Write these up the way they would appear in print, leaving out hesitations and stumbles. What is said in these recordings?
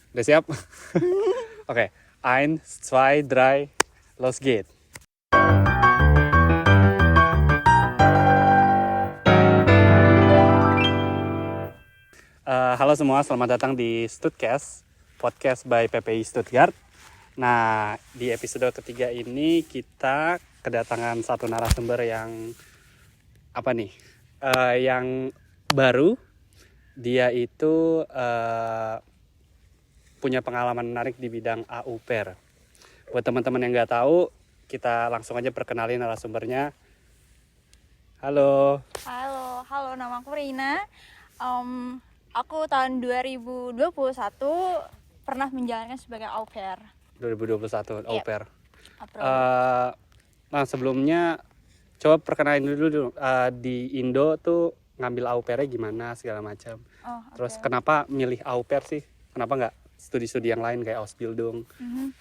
Udah siap? Oke. 1, 2, 3, los geht. Halo semua, selamat datang di Studcast, podcast by PPI Stuttgart. Nah, di episode ketiga ini kita kedatangan satu narasumber yang yang baru. Dia itu punya pengalaman menarik di bidang au pair. Buat teman-teman yang nggak tahu, kita langsung aja perkenalin narasumbernya. Halo. Halo, nama aku Rina. Aku tahun 2021 pernah menjalankan sebagai au pair. 2021 au pair. April. Nah, sebelumnya coba perkenalin dulu di Indo tuh ngambil au pairnya gimana segala macam. Terus kenapa milih au pair sih? Kenapa nggak studi-studi yang lain kayak Ausbildung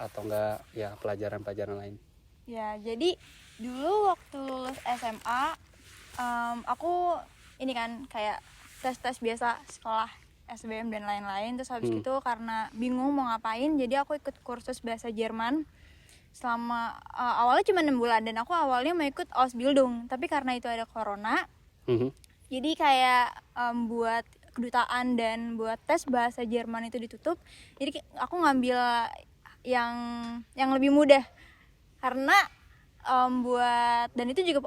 atau enggak ya pelajaran-pelajaran lain? Ya, jadi dulu waktu lulus SMA, aku ini kan kayak tes biasa sekolah SBM dan lain-lain. Terus habis itu karena bingung mau ngapain, jadi aku ikut kursus bahasa Jerman selama awalnya cuma 6 bulan, dan aku awalnya mau ikut Ausbildung, tapi karena itu ada corona, jadi kayak buat kedutaan dan buat tes bahasa Jerman itu ditutup. Jadi aku ngambil yang lebih mudah, karena dan itu juga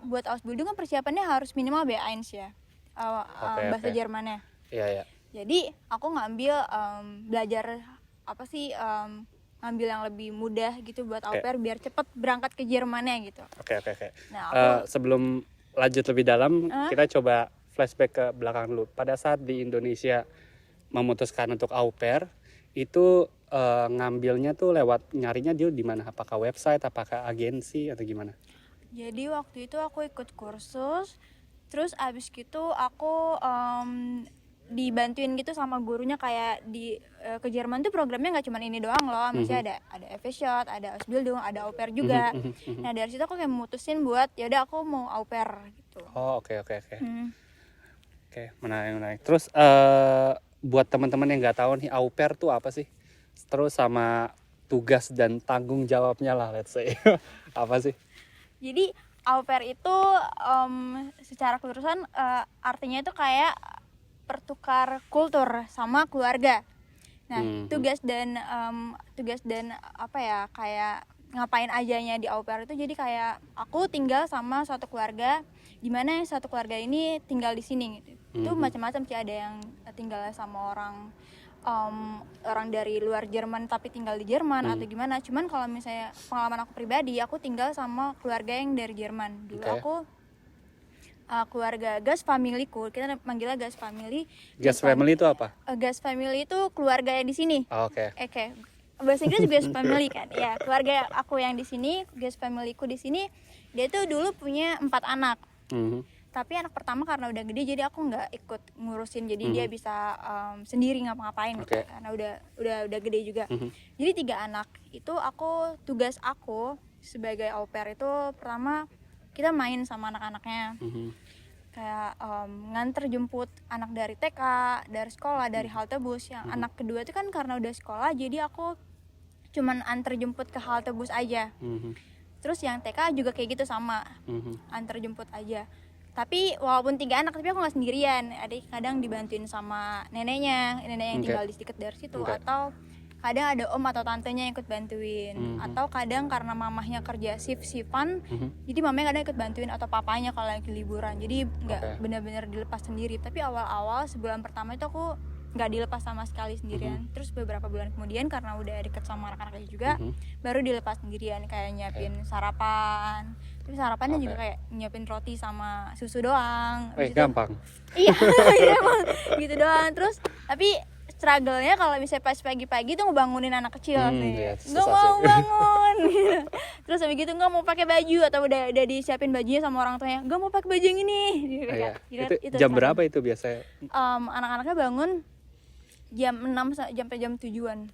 buat Ausbildung kan persiapannya harus minimal B1 ya, bahasa Jermannya. Iya. Jadi aku ngambil belajar ngambil yang lebih mudah gitu buat au pair biar cepet berangkat ke Jermannya gitu. Oke. Nah, sebelum lanjut lebih dalam, kita coba flashback ke belakang dulu. Pada saat di Indonesia memutuskan untuk au pair, itu ngambilnya tuh nyarinya dia di mana? Apakah website, apakah agensi atau gimana? Jadi waktu itu aku ikut kursus, terus abis gitu aku dibantuin gitu sama gurunya, kayak ke Jerman tuh programnya nggak cuma ini doang loh, masih ada FShot, ada Ausbildung, ada au pair juga. Nah dari situ aku kayak memutusin buat yaudah aku mau au pair gitu. Oke. Oke, menarik. Terus buat teman-teman yang nggak tahu nih au pair tuh apa sih? Terus sama tugas dan tanggung jawabnya lah, let's say. Apa sih? Jadi au pair itu secara keseluruhan artinya itu kayak pertukar kultur sama keluarga. Nah, tugas dan kayak ngapain ajanya di au pair itu, jadi kayak aku tinggal sama suatu keluarga, di mana satu keluarga ini tinggal di sini gitu. Itu macam-macam sih, ada yang tinggal sama orang dari luar Jerman tapi tinggal di Jerman atau gimana. Cuman kalau misalnya pengalaman aku pribadi, aku tinggal sama keluarga yang dari Jerman. Dulu aku keluarga Gas Familyku, kita manggilnya Gas Family. Gas Family itu apa? Gas Family itu keluarga yang di sini. Oke. Bahasa Inggris Gas Family kan. Ya, keluarga aku yang di sini, Gas Familyku di sini, dia tuh dulu punya 4 anak. Tapi anak pertama karena udah gede, jadi aku nggak ikut ngurusin, jadi dia bisa sendiri ngapa-ngapain gitu, karena udah gede juga. Jadi 3 anak itu tugas aku sebagai au pair itu, pertama kita main sama anak-anaknya, kayak nganter jemput anak dari TK, dari sekolah, dari halte bus. Yang anak kedua itu kan karena udah sekolah, jadi aku cuman anter jemput ke halte bus aja. Terus yang TK juga kayak gitu sama, anter jemput aja. Tapi walaupun 3 anak, tapi aku nggak sendirian. Ada kadang dibantuin sama neneknya yang tinggal di dekat dari situ, atau kadang ada om atau tantenya yang ikut bantuin, atau kadang karena mamahnya kerja shiftan, jadi mamanya kadang ikut bantuin, atau papanya kalau lagi liburan. Jadi nggak benar-benar dilepas sendiri. Tapi awal-awal sebulan pertama itu aku nggak dilepas sama sekali sendirian. Terus beberapa bulan kemudian karena udah deket sama anak-anaknya juga, baru dilepas sendirian, kayak nyiapin sarapan. Tapi sarapannya juga kayak nyiapin roti sama susu doang. Gampang. Iya emang gitu doang. Terus tapi struggle-nya kalau misalnya pas pagi-pagi tuh ngebangunin anak kecil sih, nggak mau bangun gitu. Terus habis gitu nggak mau pakai baju, atau udah disiapin bajunya sama orang tuanya, nggak mau pakai baju yang ini gitu. Itu jam berapa itu biasanya? Anak-anaknya bangun jam 6 sampai jam 7-an.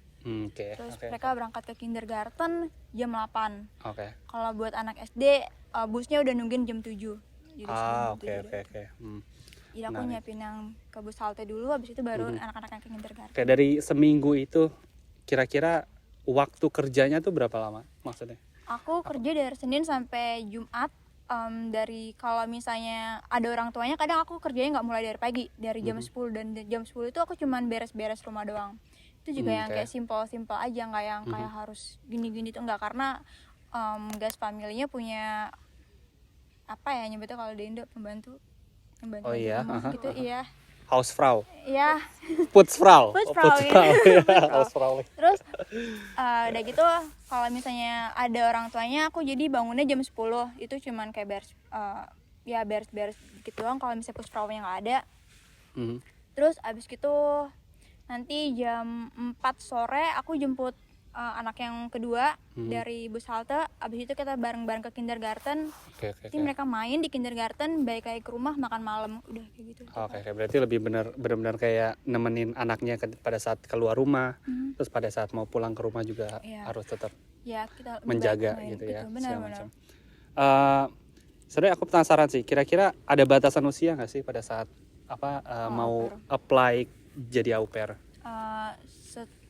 Terus mereka berangkat ke kindergarten jam 8. Kalau buat anak SD busnya udah nungguin jam 7. Jadi oke. Jadi aku nyiapin yang ke bus halte dulu, habis itu baru anak-anak yang ke kindergarten. Kayak dari seminggu itu kira-kira waktu kerjanya tuh berapa lama maksudnya? Aku kerja dari Senin sampai Jumat. Dari kalau misalnya ada orang tuanya, kadang aku kerjanya nggak mulai dari pagi, dari jam 10, dan jam 10 itu aku cuman beres-beres rumah doang. Itu juga yang kayak simple-simple aja, nggak yang kayak harus gini-gini tuh enggak, karena guys family-nya punya apa ya nyebutnya kalau di Indo, pembantu Oh iya, gitu. Iya, Hausfrau, iya, Putzfrau, Putzfrau, ya. Hausfrau. Terus udah gitu kalau misalnya ada orang tuanya, aku jadi bangunnya jam 10. Itu cuman kayak beres-beres gitu doang kalau misalnya pusprawnya nggak ada. Terus abis gitu nanti jam 4 sore aku jemput anak yang kedua dari bus halte. Abis itu kita bareng-bareng ke kindergarten. Jadi mereka main di kindergarten, balik lagi ke rumah makan malam, udah kayak gitu. Oke, berarti lebih benar-benar kayak nemenin anaknya pada saat keluar rumah, terus pada saat mau pulang ke rumah juga harus tetap kita menjaga gitu ya. Benar-benar. Sebenarnya aku penasaran sih, kira-kira ada batasan usia nggak sih pada saat mau apply jadi au pair?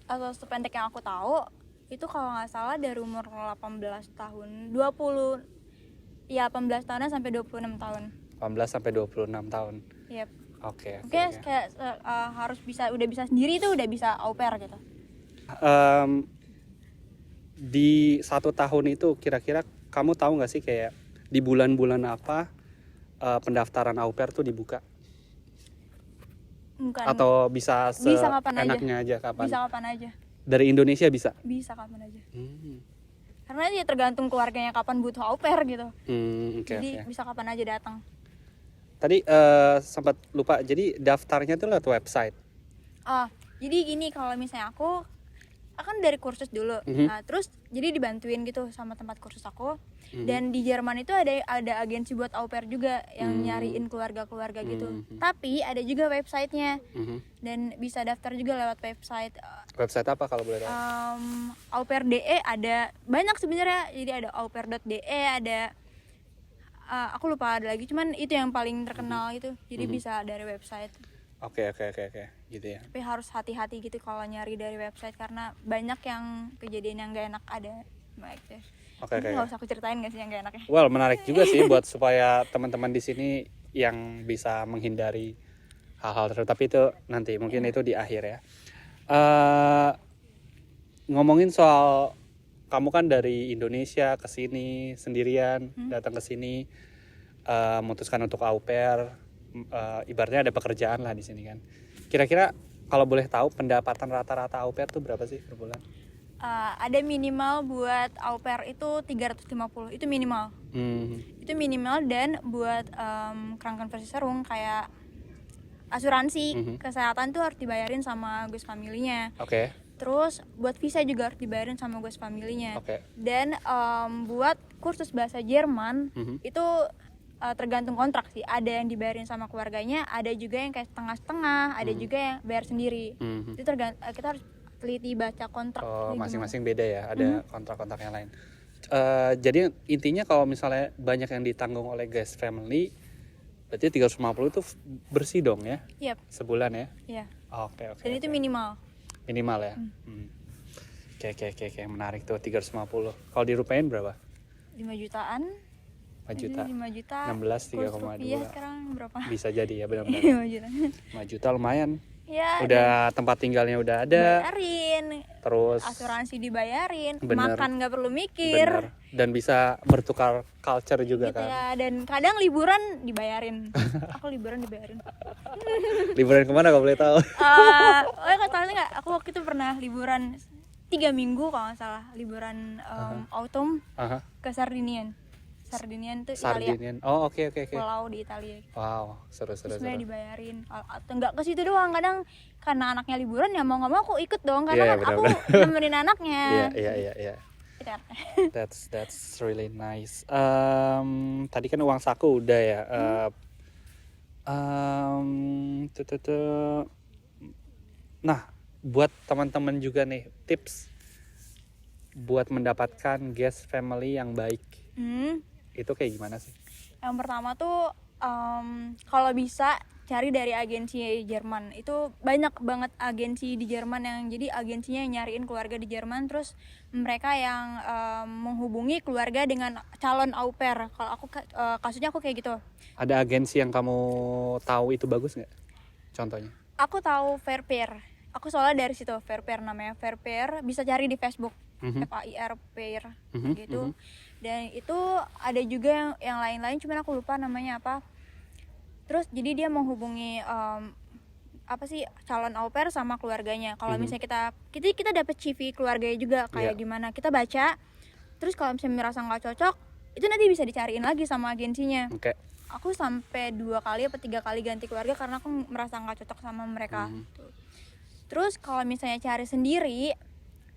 Atau sependek yang aku tahu itu kalau nggak salah dari umur 18 tahun 20 ya 18 tahunan sampai 26 tahun. 18 sampai 26 tahun. Yep. Oke. Kayak harus udah bisa sendiri tuh, udah bisa au pair gitu. Di 1 tahun itu kira-kira kamu tahu nggak sih kayak di bulan-bulan apa pendaftaran au pair tuh dibuka? Bukan. Atau bisa kapan enaknya aja kapan? Bisa kapan aja. Dari Indonesia bisa? Bisa kapan aja. Karena dia tergantung keluarganya kapan butuh au pair gitu. Jadi bisa kapan aja datang. Tadi sempat lupa, jadi daftarnya tuh lewat website? Jadi gini, kalau misalnya aku akan dari kursus dulu, terus jadi dibantuin gitu sama tempat kursus aku. Dan di Jerman itu ada agensi buat au pair juga yang nyariin keluarga-keluarga gitu. Tapi ada juga websitenya, dan bisa daftar juga lewat website. Website apa kalau boleh tahu? Aupair.de ada banyak sebenarnya. Jadi ada aupair.de, ada aku lupa ada lagi, cuman itu yang paling terkenal itu. Jadi bisa dari website. Oke, gitu ya. Tapi harus hati-hati gitu kalau nyari dari website, karena banyak yang kejadian yang gak enak ada. Baik deh. Nggak usah aku ceritain nggak sih yang gak enaknya? Well, menarik juga sih buat supaya teman-teman di sini yang bisa menghindari hal-hal tersebut. Tapi itu nanti mungkin itu di akhir ya. Ngomongin soal kamu kan dari Indonesia ke sini sendirian, datang ke sini, memutuskan untuk au pair. Ibaratnya ada pekerjaan lah di sini kan. Kira-kira kalau boleh tahu pendapatan rata-rata au pair tuh berapa sih per bulan? Ada minimal buat au pair itu 350, itu minimal. Itu minimal, dan buat Krankenversicherung kayak asuransi kesehatan tuh harus dibayarin sama Gus family-nya. Terus buat visa juga harus dibayarin sama Gus family-nya. Dan buat kursus bahasa Jerman itu tergantung kontrak sih. Ada yang dibayarin sama keluarganya, ada juga yang kayak setengah-setengah, ada juga yang bayar sendiri. Itu kita harus teliti baca kontrak. Masing-masing beda ya, ada kontrak-kontrak yang lain. Jadi intinya kalau misalnya banyak yang ditanggung oleh guest family, berarti 350 itu bersih dong ya? Yep. Sebulan ya? Iya. Oke. Dan itu minimal. Minimal ya? Oke, menarik tuh 350. Kalau dirupain berapa? 5 jutaan. 5 juta. 5 juta. 16 3,2. Iya, sekarang berapa? Bisa jadi ya, benar-benar. 5 juta. 5 juta lumayan. Ya, udah tempat tinggalnya udah ada. Bayarin. Terus asuransi dibayarin, bener, makan nggak perlu mikir. Bener. Dan bisa bertukar culture juga gitu kan. Ya, dan kadang liburan dibayarin. Aku liburan dibayarin. Liburan kemana kalau boleh tahu? Tahu nggak? Aku waktu itu pernah liburan 3 minggu kalau nggak salah, liburan autumn ke Sardinian tuh Italia. Oh, oke. Pulau di Italia. Wow, seru. Sebenarnya dibayarin. Atau enggak ke situ doang, kadang karena anaknya liburan ya mau nggak mau aku ikut dong, karena aku nemenin anaknya. Iya. That's really nice. Tadi kan uang saku udah ya. Nah, buat teman-teman juga nih tips buat mendapatkan guest family yang baik. Itu kayak gimana sih? Yang pertama tuh kalau bisa cari dari agensi Jerman. Itu banyak banget agensi di Jerman yang jadi agensinya yang nyariin keluarga di Jerman, terus mereka yang menghubungi keluarga dengan calon au pair. Kalau aku kasusnya aku kayak gitu. Ada agensi yang kamu tahu itu bagus nggak? Contohnya? Aku tahu Fair Pair. Aku soalnya dari situ, Fair Pair namanya. Fair Pair bisa cari di Facebook. FAIR Pair gitu. Dan itu ada juga yang lain-lain, cuman aku lupa namanya apa. Terus jadi dia menghubungi apa sih, calon au pair sama keluarganya. Kalau misalnya kita dapat CV keluarganya juga kayak gimana, kita baca. Terus kalau misalnya merasa nggak cocok, itu nanti bisa dicariin lagi sama agensinya. Aku sampai 2 kali atau 3 kali ganti keluarga karena aku merasa nggak cocok sama mereka. Terus kalau misalnya cari sendiri,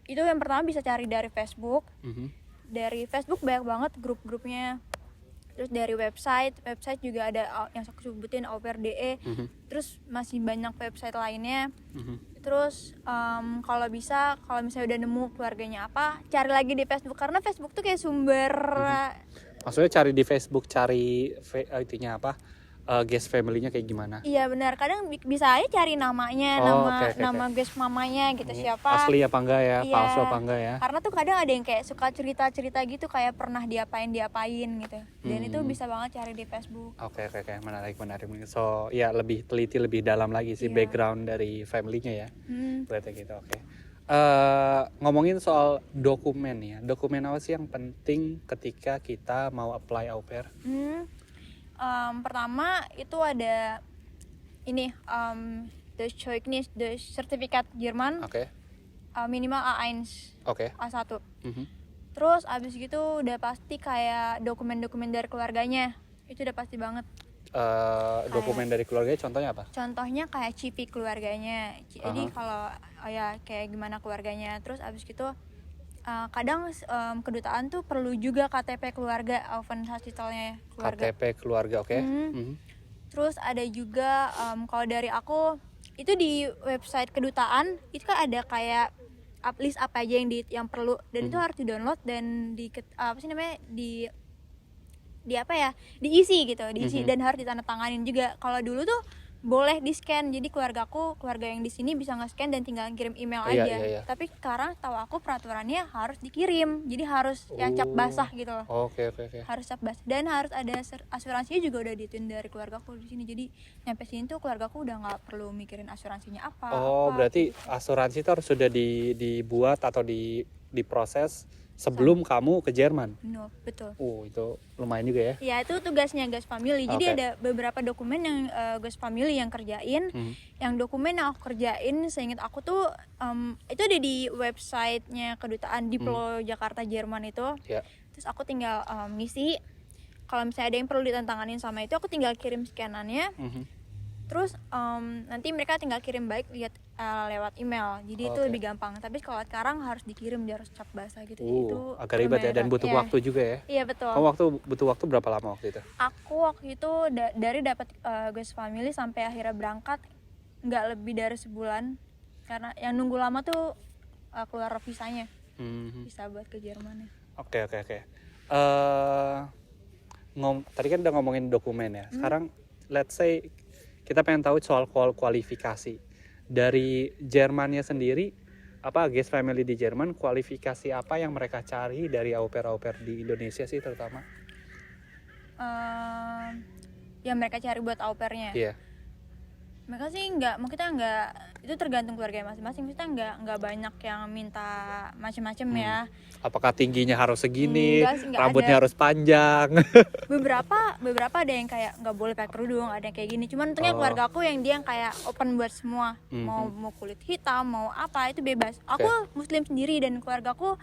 itu yang pertama bisa cari dari Facebook. Dari Facebook banyak banget grup-grupnya. Terus dari website juga ada yang aku sebutin aupair.de. Terus masih banyak website lainnya. Terus kalau misalnya udah nemu keluarganya apa, cari lagi di Facebook karena Facebook tuh kayak sumber. Maksudnya cari di Facebook, cari itunya apa? Guest family-nya kayak gimana? Iya benar, kadang bisa aja cari namanya, nama guest mamanya gitu, siapa. Asli apa enggak ya, iya, palsu apa enggak ya. Karena tuh kadang ada yang kayak suka cerita-cerita gitu, kayak pernah diapain gitu. Dan itu bisa banget cari di Facebook. Oke, menarik. So, ya lebih teliti, lebih dalam lagi sih background dari family-nya ya. Berarti gitu, oke. Ngomongin soal dokumen ya. Dokumen apa sih yang penting ketika kita mau apply au pair? Pertama itu ada ini the Zeugnis, the sertifikat Jerman. Minimal A1. A1. Terus abis gitu udah pasti kayak dokumen-dokumen dari keluarganya. Itu udah pasti banget. Dokumen dari keluarganya contohnya apa? Contohnya kayak CV keluarganya. Jadi kalau ya kayak gimana keluarganya. Terus abis gitu kadang kedutaan tuh perlu juga KTP keluarga, Aufenthaltstitelnya keluarga. KTP keluarga, oke. Terus ada juga kalau dari aku itu di website kedutaan itu kan ada kayak list apa aja yang perlu, dan itu harus di-download dan diisi gitu, dan harus ditandatanganin juga. Kalau dulu tuh boleh di-scan, jadi keluarga yang di sini bisa nge-scan dan tinggal kirim email aja. Iya. Tapi sekarang tahu aku peraturannya harus dikirim, jadi harus yang cap basah gitu loh. Oke. Harus cap basah, dan harus ada asuransinya juga udah dituin dari keluargaku di sini. Jadi nyampe sini tuh keluargaku udah nggak perlu mikirin asuransinya apa. Berarti asuransi itu harus sudah dibuat atau diproses sebelum kamu ke Jerman. Betul. Itu lumayan juga ya. Ya, itu tugasnya Gas Family. Jadi ada beberapa dokumen yang Gas Family yang kerjain. Yang dokumen yang aku kerjain, seingat aku tuh itu ada di websitenya kedutaan Diplo Jakarta Jerman itu. Terus aku tinggal ngisi. Kalau misalnya ada yang perlu ditantanganin sama itu, aku tinggal kirim scanannya. Terus nanti mereka tinggal kirim lewat email, jadi itu lebih gampang. Tapi kalau sekarang harus dikirim, dia harus cap basah gitu. Itu agak ribet ya, dan butuh waktu juga ya. Iya betul. Kamu butuh waktu berapa lama waktu itu? Aku waktu itu dari dapat Gas Family sampai akhirnya berangkat nggak lebih dari sebulan, karena yang nunggu lama tuh keluar visanya, visa buat ke Jerman ya. Oke. Tadi kan udah ngomongin dokumen ya. Sekarang let's say kita pengen tahu soal kualifikasi dari Jermannya sendiri, apa guest family di Jerman, kualifikasi apa yang mereka cari dari au pair di Indonesia sih terutama? Yang mereka cari buat au pairnya. Iya. Mereka sih itu tergantung keluarga masing-masing. Kita nggak banyak yang minta macam-macam ya. Apakah tingginya harus segini, Enggak rambutnya harus panjang? beberapa ada yang kayak nggak boleh pakai kerudung, ada yang kayak gini. Cuman untungnya keluarga aku yang kayak open buat semua. Mau kulit hitam, mau apa, itu bebas. Aku Muslim sendiri, dan keluarga aku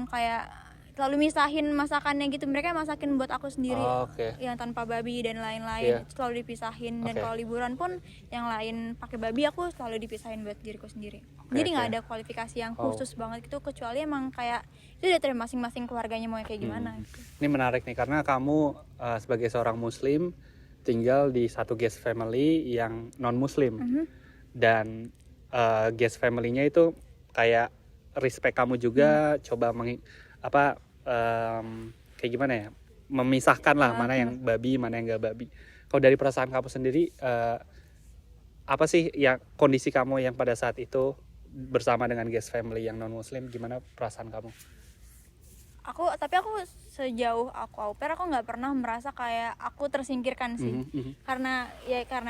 kayak selalu misahin masakannya gitu. Mereka masakin buat aku sendiri, yang tanpa babi dan lain-lain. Selalu dipisahin. Dan kalau liburan pun yang lain pakai babi, aku selalu dipisahin buat diriku sendiri. Jadi nggak ada kualifikasi yang khusus banget gitu, kecuali emang kayak itu dari masing-masing keluarganya mau kayak gimana gitu. Ini menarik nih, karena kamu sebagai seorang Muslim tinggal di satu guest family yang non Muslim, dan guest family-nya itu kayak respect kamu juga, coba kayak gimana ya, memisahkan lah mana yang babi, mana yang nggak babi. Kalau dari perasaan kamu sendiri, apa sih yang kondisi kamu yang pada saat itu bersama dengan guest family yang non muslim, gimana perasaan kamu? Tapi aku sejauh aku au pair, aku nggak pernah merasa kayak aku tersingkirkan sih. Karena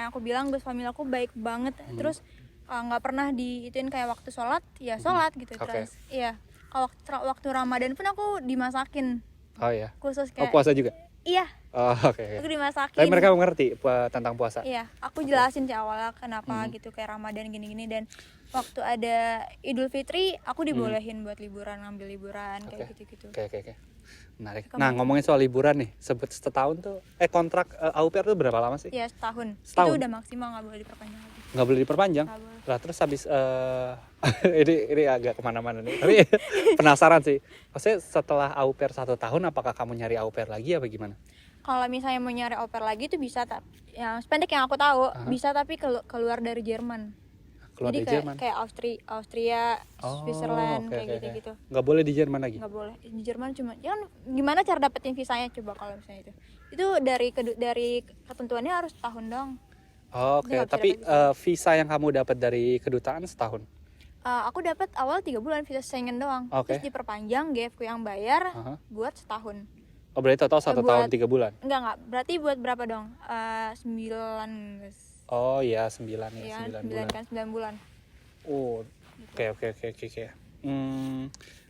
aku bilang guest family aku baik banget. Terus nggak pernah diituin kayak waktu sholat ya sholat gitu. Terus iya, kalau waktu Ramadan pun aku dimasakin. Oh iya. Khusus kayak puasa juga? Iya. Oh, oke. Aku dimasakin. Tapi mereka mengerti tentang puasa? Iya, aku jelasin sih awalnya kenapa gitu kayak Ramadan gini-gini, dan waktu ada Idul Fitri aku dibolehin buat liburan, ngambil liburan kayak gitu-gitu. Oke. Menarik. Nah, ngomongin soal liburan nih, setahun tuh kontrak au pair tuh berapa lama sih? Iya, setahun. Setahun? Itu udah maksimal, nggak boleh diperpanjang lagi. Nggak boleh diperpanjang? Nggak boleh. Lah terus habis ini agak kemana-mana nih. Tapi penasaran sih. Maksudnya setelah au pair 1 tahun, apakah kamu nyari au pair lagi apa gimana? Kalau misalnya mau nyari au pair lagi tuh bisa, yang sependek yang aku tahu bisa, tapi keluar dari Jerman. Keluar Jadi dari Jerman? kayak Austria, Switzerland, kayak gitu-gitu. Nggak boleh di Jerman lagi? Nggak boleh di Jerman. Cuma gimana cara dapetin visanya coba kalau misalnya itu dari ketentuannya harus setahun dong. Oke. Tapi visa yang kamu dapat dari kedutaan setahun? Aku dapat awal 3 bulan visa Schengen doang. Terus diperpanjang, GFQ yang bayar buat setahun. Oh, berarti total 1 tahun 3 bulan? Enggak, berarti buat berapa dong? 9. Oh iya, 9 ya, Iya, 9 bulan. kan 9 bulan. Oh, oke.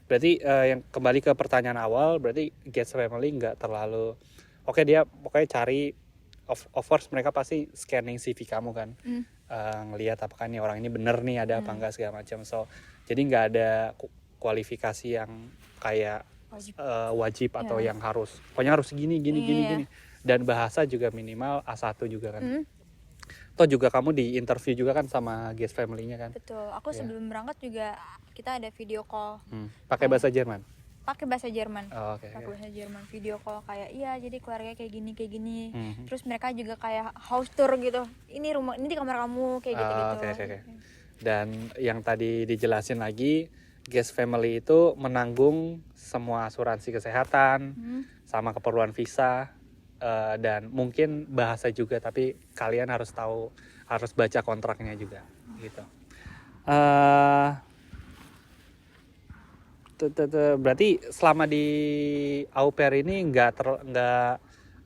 Berarti yang kembali ke pertanyaan awal, berarti guest family nggak terlalu dia pokoknya cari, of course mereka pasti scanning CV kamu kan, ngelihat apakah nih orang ini bener nih ada apa enggak segala macam. So jadi nggak ada kualifikasi yang kayak wajib atau yang pokoknya harus gini. Dan bahasa juga minimal A1 juga kan. Toh juga kamu di interview juga kan sama guest family-nya kan? Betul. Aku sebelum berangkat juga kita ada video call. Pakai bahasa Jerman? Pakai bahasa Jerman. Pakai bahasa Jerman, video call kayak jadi keluarga kayak gini. Terus mereka juga kayak house tour gitu. Ini rumah, ini di kamar kamu kayak gitu-gitu. Oke. Dan yang tadi dijelasin lagi, guest family itu menanggung semua asuransi kesehatan, sama keperluan visa, dan mungkin bahasa juga, tapi kalian harus baca kontraknya juga gitu. Berarti selama di au pair ini nggak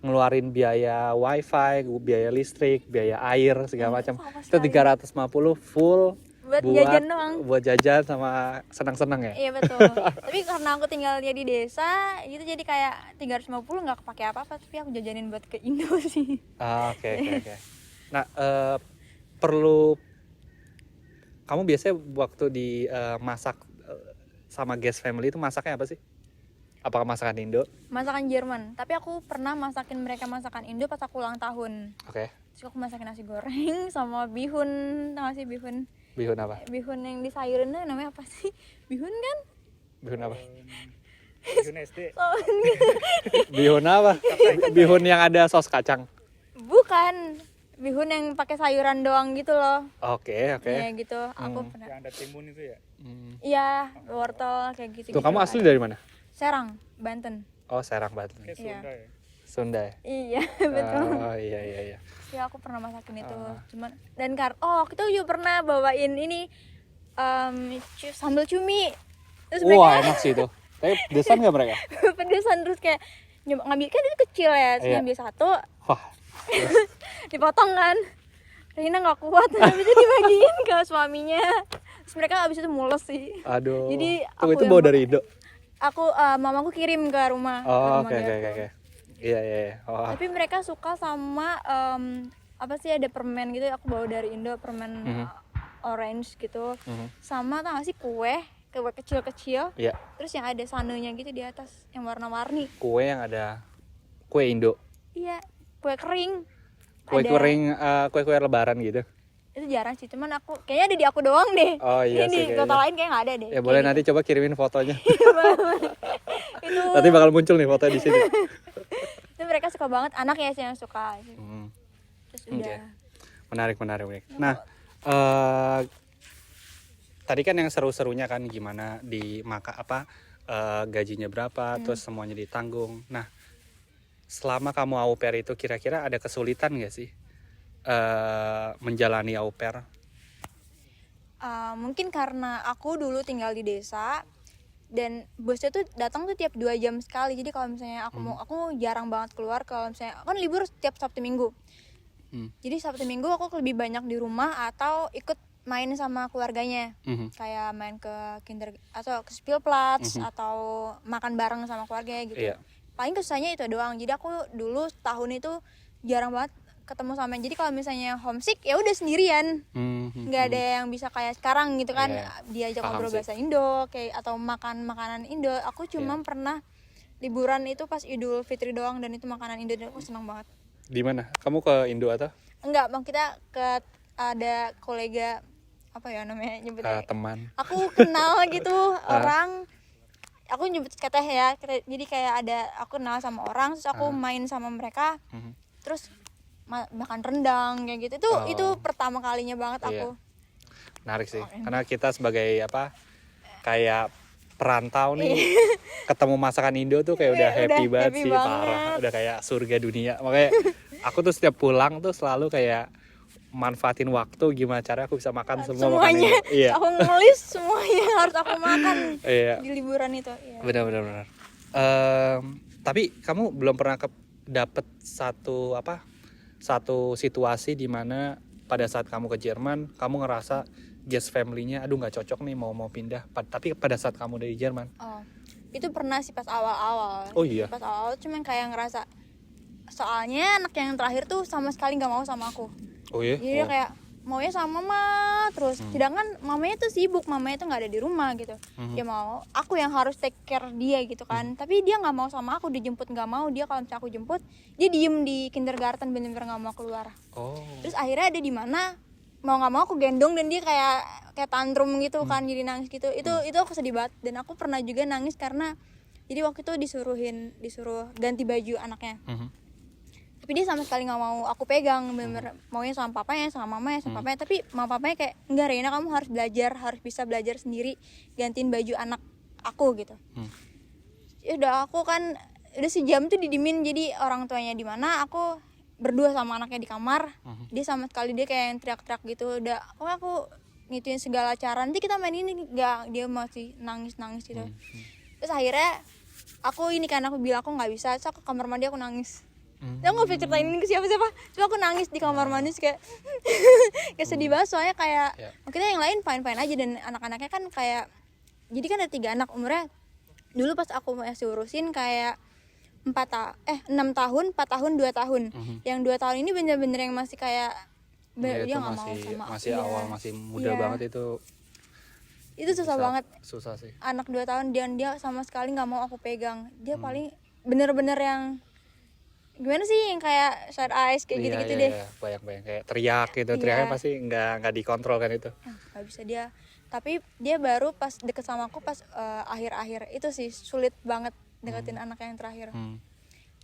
ngeluarin biaya wifi, biaya listrik, biaya air segala macam. Itu 350 full buat jajan doang. Buat jajan sama senang-senang ya? Iya betul. Tapi karena aku tinggalnya di desa gitu, jadi kayak 350 nggak kepake apa-apa, tapi aku jajanin buat ke Indo sih. Oke. Nah, kamu biasanya waktu di masak sama guest family itu masaknya apa sih? Apakah masakan Indo? Masakan Jerman, tapi aku pernah masakin mereka masakan Indo pas aku ulang tahun. Oke. Terus aku masakin nasi goreng sama bihun, tau gak sih bihun? Bihun apa? Bihun yang di sayurin tuh namanya apa sih? Bihun kan? Bihun apa? Bihun SD. Bihun apa? Bihun yang ada saus kacang? Bukan. Bihun yang pakai sayuran doang gitu loh. Oke. Iya gitu. Aku pernah. Yang ada timun itu ya? Iya, wortel kayak gitu. Tuh, kamu asli dari mana? Serang, Banten. Oh, Serang, Banten. Kayak Sunda ya? Sunda ya? Iya, betul. Oh, iya. Ya aku pernah masakin itu. Cuman kita juga pernah bawain ini sambal cumi. Terus Wah, enak sih itu. Tapi pedesan nggak mereka? pedesan, terus kayak ngambil, kan itu kecil ya, terus ngambil satu. Wah. Dipotong kan. Rina nggak kuat, habis itu dibagiin ke suaminya. Terus mereka habis itu mules sih. Aduh. Jadi itu bawa dari Indo? Mamaku kirim ke rumah. Oh, oke. Iya. Oh. Tapi mereka suka sama apa sih, ada permen gitu, aku bawa dari Indo, permen orange gitu. Sama tau gak sih kue kecil-kecil. Iya. Terus yang ada sanenya gitu di atas, yang warna-warni. Kue yang ada kue Indo. Iya, kue kering. Kue kering, kue lebaran gitu. Itu jarang sih, cuman kayaknya ada di aku doang deh. Oh iya sih. Di kota lain kayak nggak ada deh. Ya boleh, nanti coba kirimin fotonya. Itu Nanti bakal muncul nih fotonya di sini. itu mereka suka banget, anak ya sih yang suka. Terus udah. Okay. Menarik. Nah, tadi kan yang seru-serunya kan gimana gajinya berapa, terus semuanya ditanggung. Nah, selama kamu au pair itu kira-kira ada kesulitan nggak sih menjalani au pair? Mungkin karena aku dulu tinggal di desa dan bosnya tuh datang tuh tiap 2 jam sekali. Jadi kalau misalnya aku jarang banget keluar. Kalau misalnya kan libur setiap Sabtu Minggu. Jadi Sabtu Minggu aku lebih banyak di rumah atau ikut main sama keluarganya. Kayak main ke kinder atau ke Spielplatz atau makan bareng sama keluarga gitu. Paling kesusahannya itu doang. Jadi aku dulu tahun itu jarang banget ketemu sama. Jadi kalau misalnya homesick ya udah sendirian. Nggak ada yang bisa kayak sekarang gitu kan. Diajak ngobrol bahasa Indo kayak atau makan makanan Indo. Aku cuma pernah liburan itu pas Idul Fitri doang dan itu makanan Indo dan aku senang banget. Di mana? Kamu ke Indo atau? Enggak, Bang, kita ke ada kolega apa ya namanya nyebutnya? Teman. Aku kenal gitu orang. Aku nyebut teteh ya. Jadi kayak ada aku kenal sama orang terus aku main sama mereka. Terus makan rendang kayak gitu. Itu pertama kalinya banget aku. Menarik sih. Karena kita sebagai kayak perantau nih ketemu masakan Indo tuh kayak udah happy banget sih, parah. Udah kayak surga dunia. Makanya aku tuh setiap pulang tuh selalu kayak manfaatin waktu gimana cara aku bisa makan semuanya. Aku ngelis semuanya harus aku makan di liburan itu. Benar. Tapi kamu belum pernah dapet satu situasi di mana pada saat kamu ke Jerman kamu ngerasa guest family-nya aduh nggak cocok nih mau pindah, tapi pada saat kamu dari Jerman? Itu pernah sih pas awal-awal. Pas awal cuman kayak ngerasa soalnya anak yang terakhir tuh sama sekali nggak mau sama aku. Jadi dia kayak maunya sama mama terus, sedangkan mamanya tuh sibuk, mamanya tuh nggak ada di rumah gitu. Dia mau aku yang harus take care dia gitu kan. Tapi dia nggak mau sama aku, dijemput nggak mau. Dia kalau misalnya aku jemput dia diem di kindergarten, bener-bener nggak mau keluar. Terus akhirnya ada di mana mau nggak mau aku gendong dan dia kayak tantrum gitu kan, jadi nangis gitu. Itu aku sedih banget dan aku pernah juga nangis karena jadi waktu itu disuruh ganti baju anaknya. Tapi dia sama sekali nggak mau aku pegang, bener-bener maunya sama papanya, sama mamanya, sama papanya. Tapi mama papanya kayak enggak, Reina kamu harus belajar, harus bisa belajar sendiri gantiin baju anak aku gitu. Ya udah, aku kan udah sejam tuh didimin, jadi orang tuanya di mana, aku berdua sama anaknya di kamar. Dia sama sekali dia kayak yang teriak-teriak gitu. Udah aku ngituin segala cara, nanti kita main ini, enggak, dia masih nangis gitu. Terus akhirnya aku bilang aku nggak bisa, terus aku ke kamar mandi aku nangis. Aku nggak bisa ceritain ini ke siapa-siapa, cuma aku nangis di kamar mandi kayak kayak sedih banget, soalnya kayak kita yang lain fine aja dan anak-anaknya kan kayak, jadi kan ada 3 anak umurnya dulu pas aku masih urusin kayak 6 tahun, 4 tahun, 2 tahun. Yang 2 tahun ini bener-bener yang masih kayak dia nggak mau sama aku. Masih awal, masih muda banget itu susah banget. Susah sih. Anak 2 tahun dia sama sekali nggak mau aku pegang. Dia paling bener-bener yang gimana sih, yang kayak side eyes kayak gitu-gitu deh. Bayang-bayang kayak teriak gitu. Teriaknya pasti nggak dikontrol kan itu. Nggak bisa dia. Tapi dia baru pas deket sama aku pas akhir-akhir itu sih sulit banget deketin anak yang terakhir.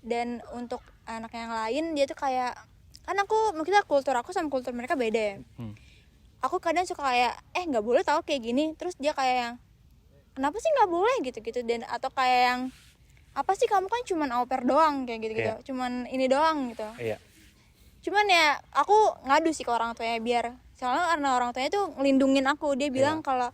Dan untuk anak yang lain dia tuh kayak, kan mungkin kultur aku sama kultur mereka beda ya. Aku kadang suka kayak nggak boleh tahu kayak gini, terus dia kayak yang kenapa sih nggak boleh gitu-gitu, dan atau kayak yang apa sih kamu kan cuman au pair doang kayak gitu-gitu, cuman ini doang gitu. Cuman ya aku ngadu sih ke orang tuanya, biar soalnya karena orang tuanya tuh ngelindungin aku. Dia bilang kalau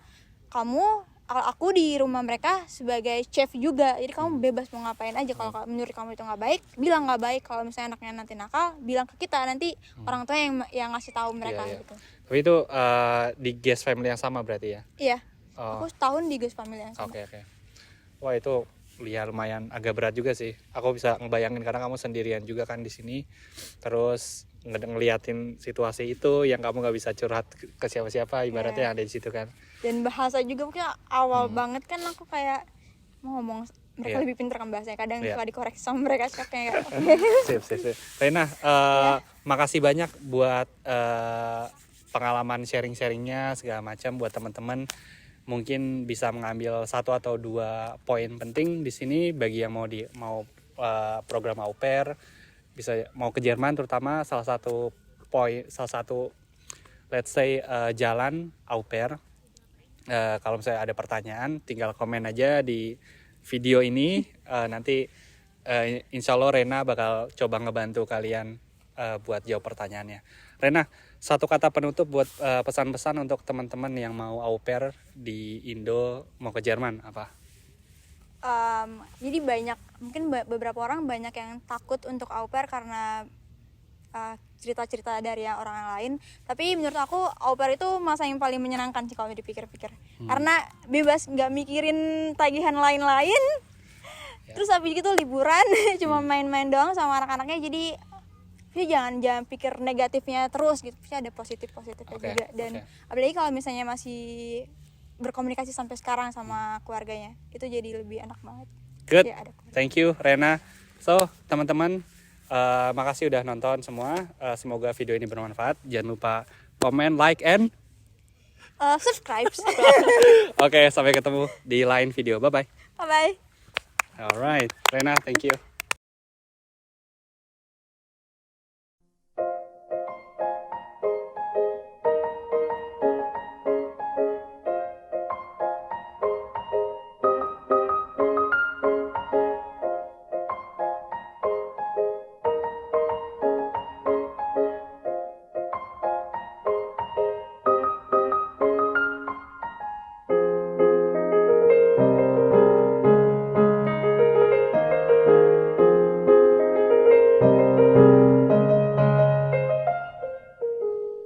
aku di rumah mereka sebagai chef juga, jadi kamu bebas mau ngapain aja. Kalau menurut kamu itu nggak baik, bilang nggak baik. Kalau misalnya anaknya nanti nakal, bilang ke kita, nanti orang tua yang ngasih tahu mereka gitu. Tapi itu di guest family yang sama berarti ya? Iya. Aku setahun di guest family yang sama. Oke. Wah, itu lumayan agak berat juga sih. Aku bisa ngebayangin karena kamu sendirian juga kan di sini. Terus ngeliatin situasi itu yang kamu nggak bisa curhat ke siapa-siapa, ibaratnya yang ada di situ kan. Dan bahasa juga mungkin awal banget kan aku kayak mau ngomong, mereka lebih pintar kan bahasanya, kadang suka dikoreksi sama mereka kayak sip. Reina, makasih banyak buat pengalaman sharing-sharingnya segala macam. Buat teman-teman mungkin bisa mengambil 1 atau 2 poin penting di sini bagi yang mau program au pair, bisa mau ke Jerman, terutama salah satu let's say jalan au pair. Kalau misalnya ada pertanyaan tinggal komen aja di video ini, nanti insya Allah Rena bakal coba ngebantu kalian buat jawab pertanyaannya. Rena, satu kata penutup buat pesan-pesan untuk teman-teman yang mau au pair di Indo mau ke Jerman apa? Jadi mungkin beberapa orang banyak yang takut untuk au pair karena cerita-cerita dari orang lain. Tapi menurut aku au pair itu masa yang paling menyenangkan sih kalau dipikir-pikir. Karena bebas, nggak mikirin tagihan lain-lain. Terus habis gitu liburan cuma main-main doang sama anak-anaknya. Jadi jangan pikir negatifnya terus gitu. Ada positifnya juga. Dan apalagi kalau misalnya masih berkomunikasi sampai sekarang sama keluarganya, itu jadi lebih enak banget. Good. Ya, Thank you Rena. So teman-teman, makasih udah nonton semua. Semoga video ini bermanfaat. Jangan lupa komen, like, and subscribe. Oke, sampai ketemu di lain video. Bye bye. Bye bye. Alright, Rena, thank you.